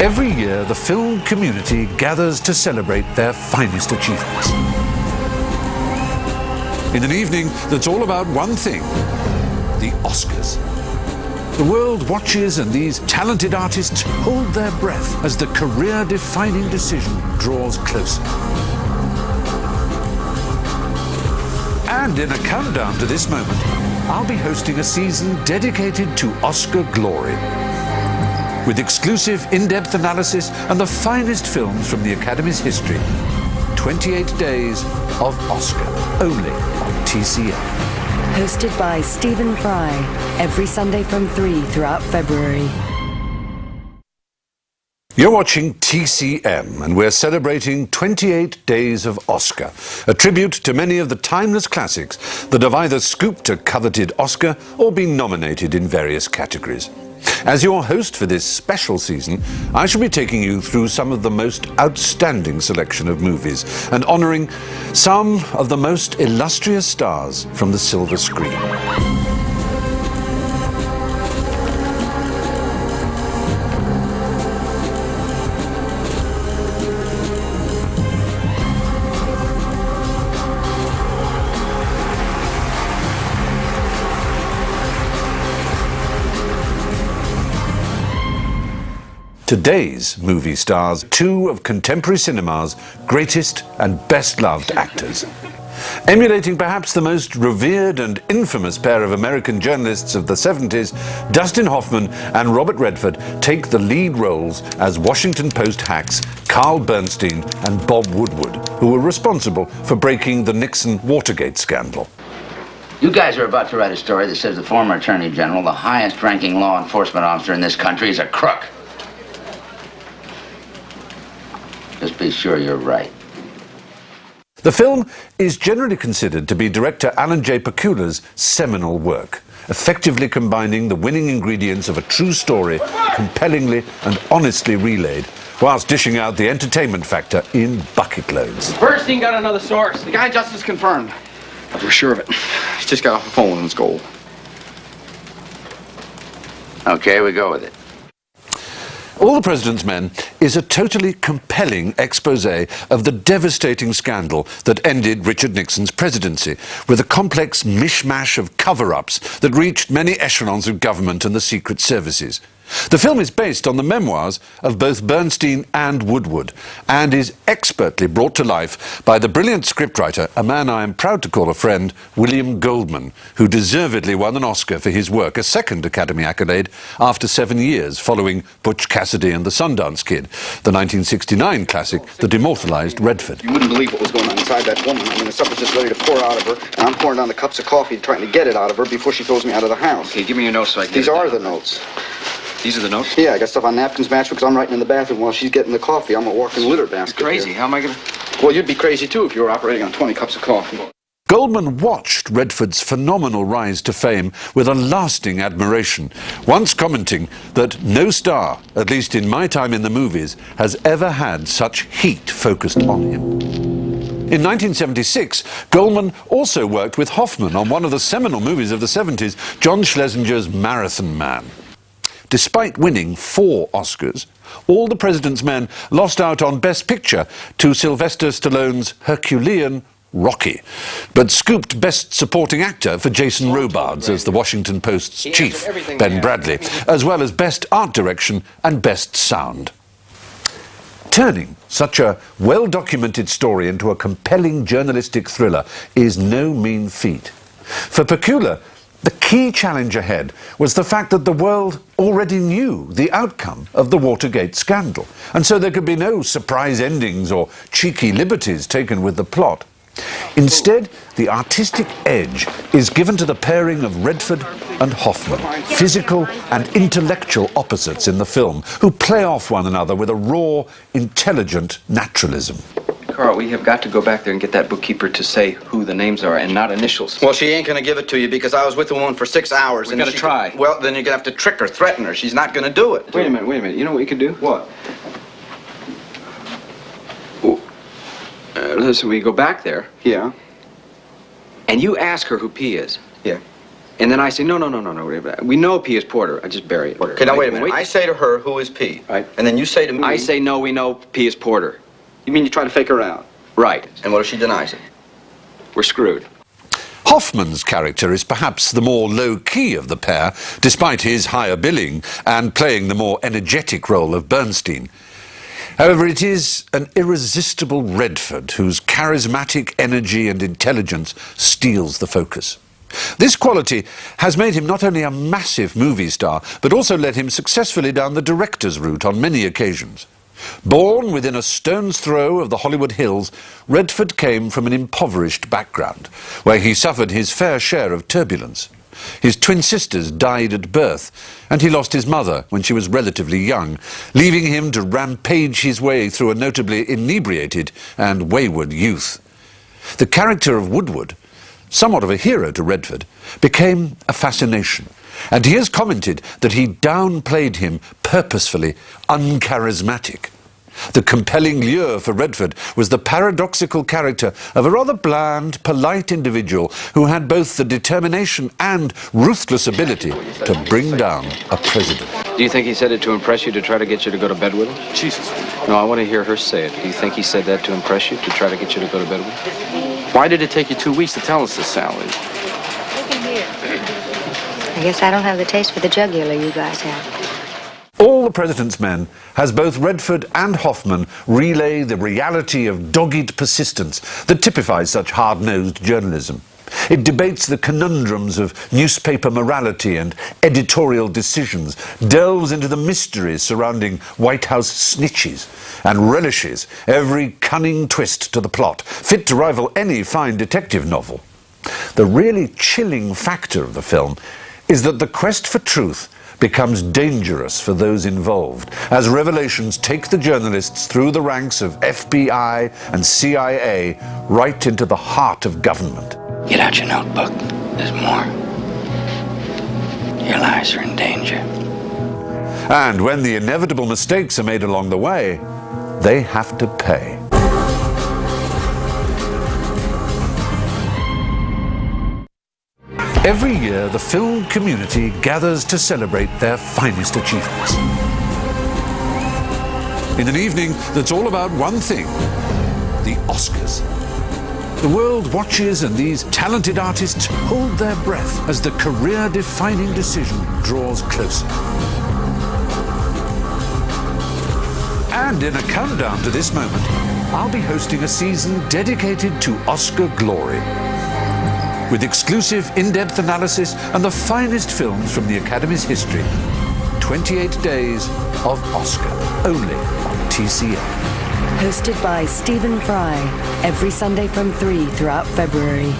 Every year, the film community gathers to celebrate their finest achievements. In an evening that's all about one thing, the Oscars. The world watches, and these talented artists hold their breath as the career-defining decision draws closer. And in a countdown to this moment, I'll be hosting a season dedicated to Oscar glory, with exclusive in-depth analysis and the finest films from the Academy's history. 28 days of Oscar, only on TCM. Hosted by Stephen Fry, every Sunday from 3 throughout February. You're watching TCM, and we're celebrating 28 days of Oscar, a tribute to many of the timeless classics that have either scooped a coveted Oscar or been nominated in various categories. As your host for this special season, I shall be taking you through some of the most outstanding selection of movies and honouring some of the most illustrious stars from the silver screen. Today's movie stars two of contemporary cinema's greatest and best-loved actors. Emulating perhaps the most revered and infamous pair of American journalists of the 70s, Dustin Hoffman and Robert Redford take the lead roles as Washington Post hacks Carl Bernstein and Bob Woodward, who were responsible for breaking the Nixon Watergate scandal. You guys are about to write a story that says the former Attorney General, the highest-ranking law enforcement officer in this country, is a crook. Just be sure you're right. The film is generally considered to be director Alan J. Pakula's seminal work, effectively combining the winning ingredients of a true story, compellingly and honestly relayed, whilst dishing out the entertainment factor in bucket loads. Bernstein got another source. The guy just is confirmed. We're sure of it. He's just got off the phone and it's gold. Okay, we go with it. All the President's Men is a totally compelling expose of the devastating scandal that ended Richard Nixon's presidency, with a complex mishmash of cover-ups that reached many echelons of government and the secret services. The film is based on the memoirs of both Bernstein and Woodward, and is expertly brought to life by the brilliant scriptwriter, a man I am proud to call a friend, William Goldman, who deservedly won an Oscar for his work, a second Academy accolade, after 7 years following Butch Cassidy and the Sundance Kid, the 1969 classic that immortalized Redford. You wouldn't believe what was going on inside that woman. I mean, the stuff was just ready to pour out of her, and I'm pouring down the cups of coffee trying to get it out of her before she throws me out of the house. Okay, give me your notes so I can These are the notes. These are the notes? Yeah, I got stuff on napkins matched because I'm writing in the bathroom while she's getting the coffee. I'm a walking litter basket. Crazy. Here. How am I gonna... Well, you'd be crazy, too, if you were operating on 20 cups of coffee. Goldman watched Redford's phenomenal rise to fame with a lasting admiration, once commenting that no star, at least in my time in the movies, has ever had such heat focused on him. In 1976, Goldman also worked with Hoffman on one of the seminal movies of the 70s, John Schlesinger's Marathon Man. Despite winning 4 Oscars, All the President's Men lost out on Best Picture to Sylvester Stallone's Herculean Rocky, but scooped Best Supporting Actor for Jason Robards as the Washington Post's chief, Ben Bradley, as well as Best Art Direction and Best Sound. Turning such a well-documented story into a compelling journalistic thriller is no mean feat. For Pakula, the key challenge ahead was the fact that the world already knew the outcome of the Watergate scandal, and so there could be no surprise endings or cheeky liberties taken with the plot. Instead, the artistic edge is given to the pairing of Redford and Hoffman, physical and intellectual opposites in the film, who play off one another with a raw, intelligent naturalism. Carl, we have got to go back there and get that bookkeeper to say who the names are and not initials. Well, she ain't gonna give it to you because I was with the woman for 6 hours. We're gonna try. Well, then you're gonna have to trick her, threaten her. She's not gonna do it. Wait a minute. You know what we could do? What? Listen, we go back there. Yeah. And you ask her who P is. Yeah. And then I say, no. We know P is Porter. I just bury it. Okay, now wait a minute. I say to her, who is P? Right. And then you say to me... I say, no, we know P is Porter. You mean you try to fake her out? Right. And what if she denies it? We're screwed. Hoffman's character is perhaps the more low-key of the pair, despite his higher billing and playing the more energetic role of Bernstein. However, it is an irresistible Redford whose charismatic energy and intelligence steals the focus. This quality has made him not only a massive movie star, but also led him successfully down the director's route on many occasions. Born within a stone's throw of the Hollywood Hills, Redford came from an impoverished background, where he suffered his fair share of turbulence. His twin sisters died at birth, and he lost his mother when she was relatively young, leaving him to rampage his way through a notably inebriated and wayward youth. The character of Woodward, somewhat of a hero to Redford, became a fascination, and he has commented that he downplayed him purposefully uncharismatic. The compelling lure for Redford was the paradoxical character of a rather bland, polite individual who had both the determination and ruthless ability to bring down a president. Do you think he said it to impress you, to try to get you to go to bed with him? Jesus. No, I want to hear her say it. Do you think he said that to impress you, to try to get you to go to bed with him? Why did it take you 2 weeks to tell us this, Sally? I guess I don't have the taste for the jugular you guys have. All the President's Men has both Redford and Hoffman relay the reality of dogged persistence that typifies such hard-nosed journalism. It debates the conundrums of newspaper morality and editorial decisions, delves into the mysteries surrounding White House snitches, and relishes every cunning twist to the plot, fit to rival any fine detective novel. The really chilling factor of the film is that the quest for truth becomes dangerous for those involved, as revelations take the journalists through the ranks of FBI and CIA right into the heart of government. Get out your notebook. There's more. Your lives are in danger. And when the inevitable mistakes are made along the way, they have to pay. Every year, the film community gathers to celebrate their finest achievements. In an evening that's all about one thing, the Oscars. The world watches, and these talented artists hold their breath as the career-defining decision draws closer. And in a countdown to this moment, I'll be hosting a season dedicated to Oscar glory, with exclusive in-depth analysis and the finest films from the Academy's history. 28 days of Oscar, only on TCM. Hosted by Stephen Fry, every Sunday from 3 throughout February.